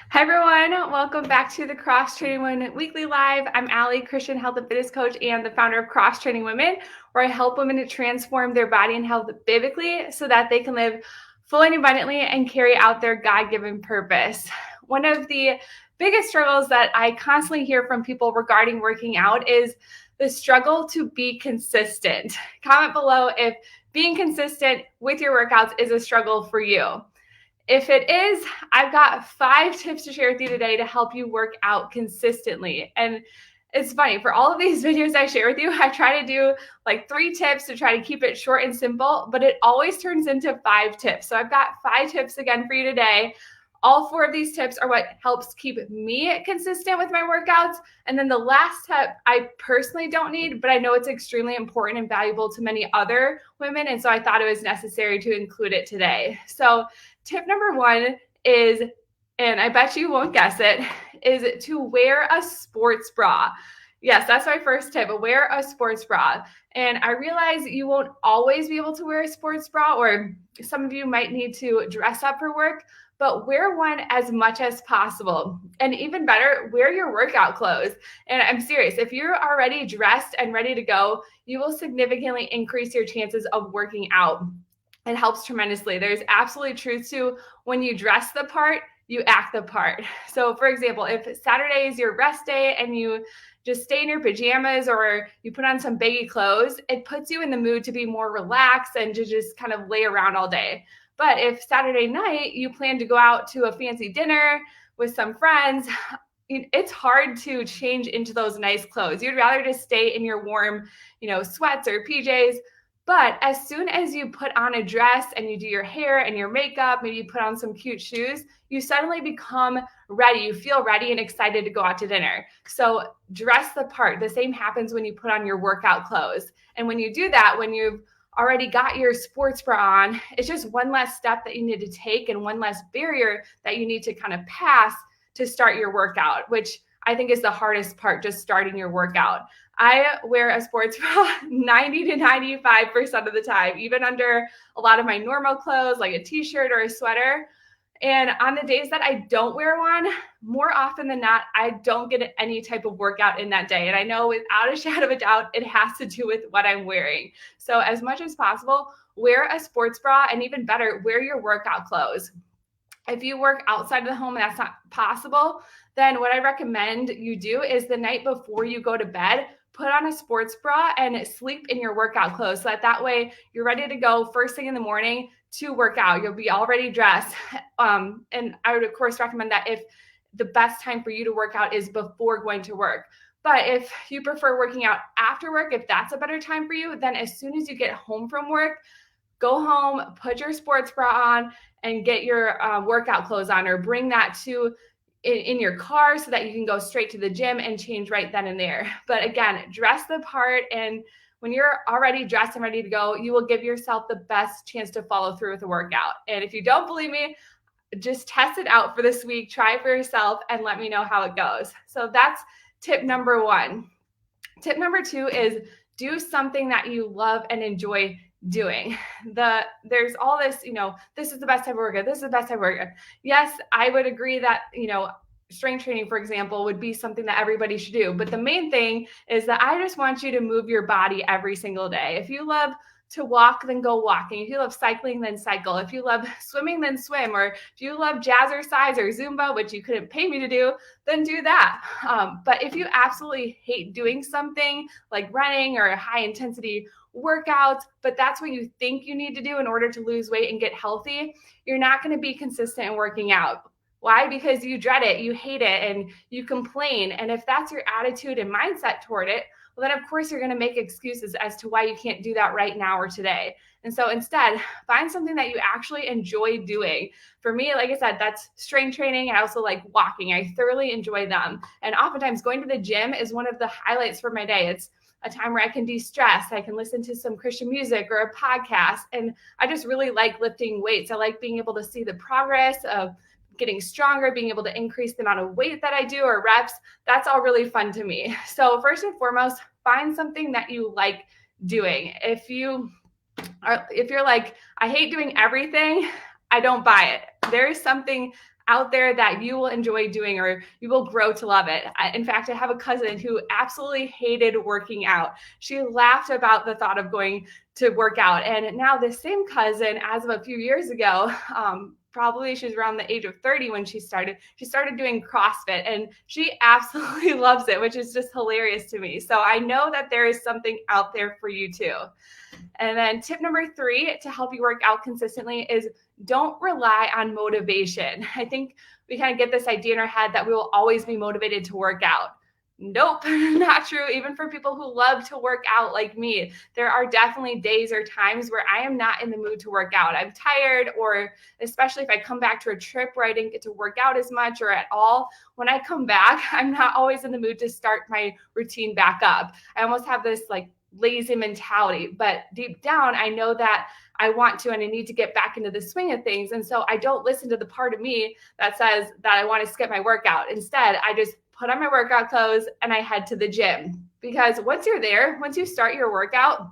Hi everyone, welcome back to the Cross Training Women Weekly Live. I'm Allie, Christian health and fitness coach and the founder of Cross Training Women, where I help women to transform their body and health biblically so that they can live fully and abundantly and carry out their God-given purpose. One of the biggest struggles that I constantly hear from people regarding working out is the struggle to be consistent. Comment below if being consistent with your workouts is a struggle for you. If it is, I've got 5 tips to share with you today to help you work out consistently. And it's funny, for all of these videos I share with you, I try to do like 3 tips to try to keep it short and simple, but it always turns into 5 tips. So I've got 5 tips again for you today. All 4 of these tips are what helps keep me consistent with my workouts. And then the last tip I personally don't need, but I know it's extremely important and valuable to many other women. And so I thought it was necessary to include it today. So tip number 1 is, and I bet you won't guess it, is to wear a sports bra. Yes, that's my first tip, wear a sports bra. And I realize you won't always be able to wear a sports bra, or some of you might need to dress up for work, but wear one as much as possible. And even better, wear your workout clothes. And I'm serious, if you're already dressed and ready to go, you will significantly increase your chances of working out. It helps tremendously. There's absolutely truth to when you dress the part, you act the part. So for example, if Saturday is your rest day and you just stay in your pajamas or you put on some baggy clothes, it puts you in the mood to be more relaxed and to just kind of lay around all day. But if Saturday night you plan to go out to a fancy dinner with some friends, it's hard to change into those nice clothes. You'd rather just stay in your warm, sweats or PJs. But as soon as you put on a dress and you do your hair and your makeup, maybe you put on some cute shoes, you suddenly become ready. You feel ready and excited to go out to dinner. So dress the part. The same happens when you put on your workout clothes. And when you do that, when you've already got your sports bra on, it's just one less step that you need to take and one less barrier that you need to kind of pass to start your workout, which I think is the hardest part, just starting your workout. I wear a sports bra 90 to 95% of the time, even under a lot of my normal clothes, like a t-shirt or a sweater. And on the days that I don't wear one, more often than not, I don't get any type of workout in that day. And I know without a shadow of a doubt, it has to do with what I'm wearing. So as much as possible, wear a sports bra, and even better, wear your workout clothes. If you work outside of the home and that's not possible, then what I recommend you do is the night before you go to bed, put on a sports bra and sleep in your workout clothes so that way you're ready to go first thing in the morning to work out. You'll be already dressed. And I would, of course, recommend that if the best time for you to work out is before going to work. But if you prefer working out after work, if that's a better time for you, then as soon as you get home from work, go home, put your sports bra on, and get your workout clothes on, or bring that in your car so that you can go straight to the gym and change right then and there. But again, dress the part, and when you're already dressed and ready to go, you will give yourself the best chance to follow through with the workout. And if you don't believe me, just test it out for this week, try it for yourself, and let me know how it goes. So that's tip number 1. Tip number 2 is do something that you love and enjoy doing. There's all this, this is the best type of workout. This is the best type of workout. Yes, I would agree that, strength training, for example, would be something that everybody should do. But the main thing is that I just want you to move your body every single day. If you love to walk, then go walking. If you love cycling, then cycle. If you love swimming, then swim. Or if you love jazzercise or Zumba, which you couldn't pay me to do, then do that. But if you absolutely hate doing something like running or high intensity workouts, but that's what you think you need to do in order to lose weight and get healthy, you're not going to be consistent in working out. Why? Because you dread it, you hate it, and you complain. And if that's your attitude and mindset toward it, well, then of course you're going to make excuses as to why you can't do that right now or today. And so instead, find something that you actually enjoy doing. For me, like I said, that's strength training. I also like walking. I thoroughly enjoy them. And oftentimes going to the gym is one of the highlights for my day. It's a time where I can de-stress. I can listen to some Christian music or a podcast. And I just really like lifting weights. I like being able to see the progress of getting stronger, being able to increase the amount of weight that I do or reps. That's all really fun to me. So first and foremost, find something that you like doing. If you're like, I hate doing everything, I don't buy it. There is something out there that you will enjoy doing or you will grow to love it. In fact, I have a cousin who absolutely hated working out. She laughed about the thought of going to work out. And now this same cousin, as of a few years ago, probably she's around the age of 30 when she started doing CrossFit, and she absolutely loves it, which is just hilarious to me. So I know that there is something out there for you too. And then tip number 3 to help you work out consistently is don't rely on motivation. I think we kind of get this idea in our head that we will always be motivated to work out. Nope, not true. Even for people who love to work out like me, there are definitely days or times where I am not in the mood to work out. I'm tired, or especially if I come back to a trip where I didn't get to work out as much or at all, when I come back, I'm not always in the mood to start my routine back up. I almost have this like lazy mentality, but deep down, I know that I want to and I need to get back into the swing of things. And so I don't listen to the part of me that says that I want to skip my workout. Instead, I just put on my workout clothes and I head to the gym, because once you're there, once you start your workout,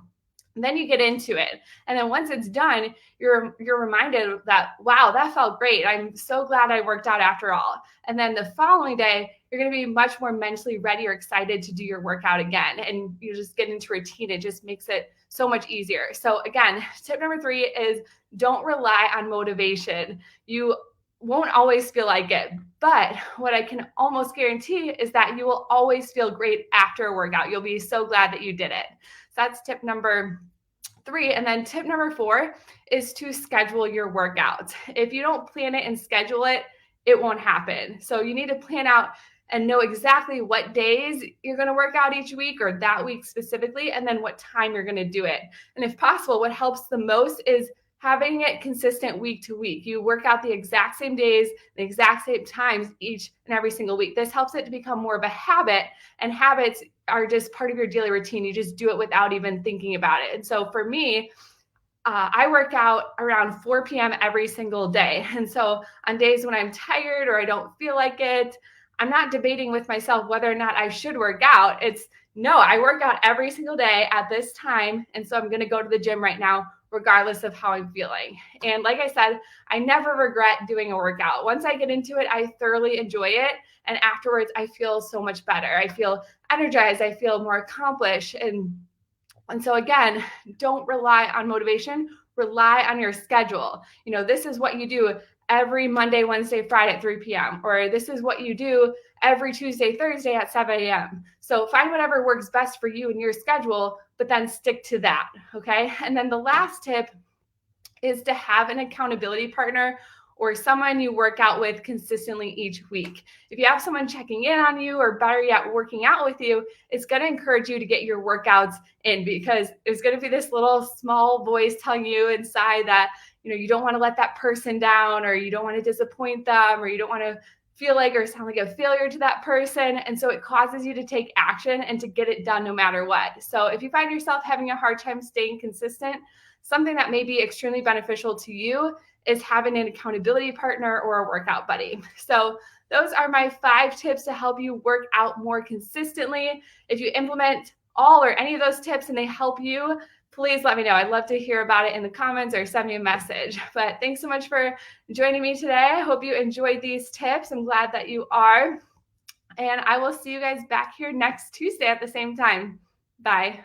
then you get into it. And then once it's done, you're reminded that, wow, that felt great. I'm so glad I worked out after all. And then the following day, you're going to be much more mentally ready or excited to do your workout again. And you just get into routine. It just makes it so much easier. So again, tip number 3 is don't rely on motivation. You won't always feel like it, but what I can almost guarantee is that you will always feel great after a workout. You'll be so glad that you did it. So that's tip number 3. And then tip number 4 is to schedule your workouts. If you don't plan it and schedule it, it won't happen. So you need to plan out and know exactly what days you're going to work out each week, or that week specifically, and then what time you're going to do it. And if possible, what helps the most is having it consistent week to week. You work out the exact same days, the exact same times each and every single week. This helps it to become more of a habit, and habits are just part of your daily routine. You just do it without even thinking about it. And so for me, I work out around 4 p.m. every single day. And so on days when I'm tired or I don't feel like it, I'm not debating with myself whether or not I should work out. It's no, I work out every single day at this time. And so I'm going to go to the gym right now, regardless of how I'm feeling. And like I said, I never regret doing a workout. Once I get into it, I thoroughly enjoy it. And afterwards, I feel so much better. I feel energized. I feel more accomplished. And so again, don't rely on motivation, rely on your schedule. You know, this is what you do every Monday, Wednesday, Friday at 3 p.m. Or this is what you do every Tuesday, Thursday at 7 a.m. So find whatever works best for you and your schedule, but then stick to that, okay? And then the last tip is to have an accountability partner or someone you work out with consistently each week. If you have someone checking in on you, or better yet, working out with you, it's going to encourage you to get your workouts in, because there's going to be this little small voice telling you inside that, you know, you don't want to let that person down, or you don't want to disappoint them, or you don't want to feel like or sound like a failure to that person. And so it causes you to take action and to get it done no matter what. So if you find yourself having a hard time staying consistent, something that may be extremely beneficial to you is having an accountability partner or a workout buddy. So those are my 5 tips to help you work out more consistently. If you implement all or any of those tips and they help you, please let me know. I'd love to hear about it in the comments or send me a message. But thanks so much for joining me today. I hope you enjoyed these tips. I'm glad that you are. And I will see you guys back here next Tuesday at the same time. Bye.